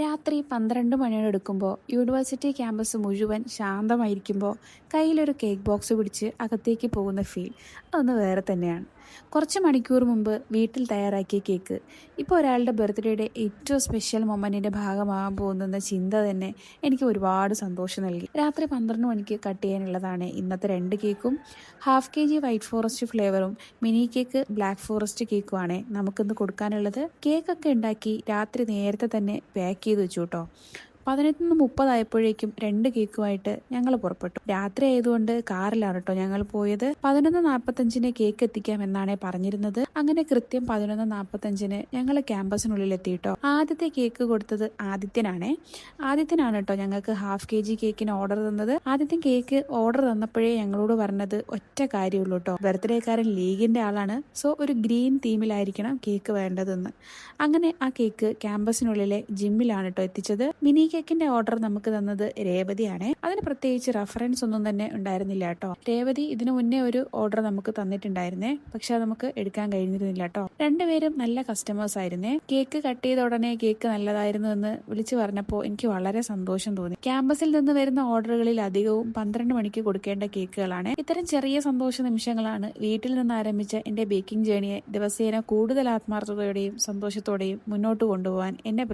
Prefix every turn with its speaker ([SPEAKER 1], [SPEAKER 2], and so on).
[SPEAKER 1] രാത്രി 12 മണിയോടെടുക്കുമ്പോൾ university campus മുഴുവൻ ശാന്തമായിരിക്കുമ്പോൾ കയ്യിലൊരു കേക്ക് ബോക്സ് പിടിച്ച് അകത്തേക്ക് പോകുന്ന ഫീൽ അതൊന്ന് വേറെ തന്നെയാണ്. കുറച്ച് മണിക്കൂർ മുമ്പ് വീട്ടിൽ തയ്യാറാക്കിയ കേക്ക് ഇപ്പോൾ ഒരാളുടെ ബർത്ത്ഡേയുടെ ഏറ്റവും സ്പെഷ്യൽ മൊമെൻറ്റിൻ്റെ ഭാഗമാകാൻ പോകുന്നെന്ന ചിന്ത തന്നെ എനിക്ക് ഒരുപാട് സന്തോഷം നൽകി. രാത്രി 12 മണിക്ക് കട്ട് ചെയ്യാനുള്ളതാണ് ഇന്നത്തെ 2 കേക്കും. ഹാഫ് kg വൈറ്റ് ഫോറസ്റ്റ് ഫ്ലേവറും മിനി കേക്ക് ബ്ലാക്ക് ഫോറസ്റ്റ് കേക്കുമാണ് നമുക്കിന്ന് കൊടുക്കാനുള്ളത്. കേക്കൊക്കെ ഉണ്ടാക്കി രാത്രി നേരത്തെ തന്നെ പാക്ക് ചെയ്ത് വെച്ചു കേട്ടോ. 11:30 ആയപ്പോഴേക്കും 2 കേക്കുമായിട്ട് ഞങ്ങൾ പുറപ്പെട്ടു. രാത്രി ആയതുകൊണ്ട് കാറിലാണ് കേട്ടോ ഞങ്ങൾ പോയത്. 11:45 കേക്ക് എത്തിക്കാമെന്നാണ് പറഞ്ഞിരുന്നത്. അങ്ങനെ കൃത്യം 11:45 ഞങ്ങൾ ക്യാമ്പസിനുള്ളിൽ എത്തി കേട്ടോ. ആദ്യത്തെ കേക്ക് കൊടുത്തത് ആദിത്യനാണ് കേട്ടോ ഞങ്ങൾക്ക് ഹാഫ് kg കേക്കിന് ഓർഡർ തന്നത്. ആദ്യത്തെ കേക്ക് ഓർഡർ തന്നപ്പോഴേ ഞങ്ങളോട് പറഞ്ഞത് ഒറ്റ കാര്യമുള്ളൂ കേട്ടോ, ബർത്ത്ഡേക്കാരൻ ലീഗിന്റെ ആളാണ്, സോ ഒരു ഗ്രീൻ തീമിലായിരിക്കണം കേക്ക് വേണ്ടതെന്ന്. അങ്ങനെ ആ കേക്ക് ക്യാമ്പസിനുള്ളിലെ ജിമ്മിലാണ് കേട്ടോ എത്തിച്ചത്. മിനി കേക്കിന്റെ ഓർഡർ നമുക്ക് തന്നത് രേവതിയാണ്. അതിന് പ്രത്യേകിച്ച് റെഫറൻസ് ഒന്നും തന്നെ ഉണ്ടായിരുന്നില്ല കേട്ടോ. രേവതി ഇതിനു മുന്നേ ഒരു ഓർഡർ നമുക്ക് തന്നിട്ടുണ്ടായിരുന്നേ, പക്ഷെ അത് നമുക്ക് എടുക്കാൻ കഴിഞ്ഞിരുന്നില്ല കേട്ടോ. രണ്ടുപേരും നല്ല കസ്റ്റമേഴ്സ് ആയിരുന്നേ. കേക്ക് കട്ട് ചെയ്ത ഉടനെ കേക്ക് നല്ലതായിരുന്നു എന്ന് വിളിച്ചു പറഞ്ഞപ്പോൾ എനിക്ക് വളരെ സന്തോഷം തോന്നി. ക്യാമ്പസിൽ നിന്ന് വരുന്ന ഓർഡറുകളിൽ അധികവും 12 മണിക്ക് കൊടുക്കേണ്ട കേക്കുകളാണ്. ഇത്തരം ചെറിയ സന്തോഷ നിമിഷങ്ങളാണ് വീട്ടിൽ നിന്ന് ആരംഭിച്ച എന്റെ ബേക്കിംഗ് ജേണിയെ ദിവസേന കൂടുതൽ ആത്മാർത്ഥതയോടെയും സന്തോഷത്തോടെയും മുന്നോട്ട് കൊണ്ടുപോകാൻ എന്നെ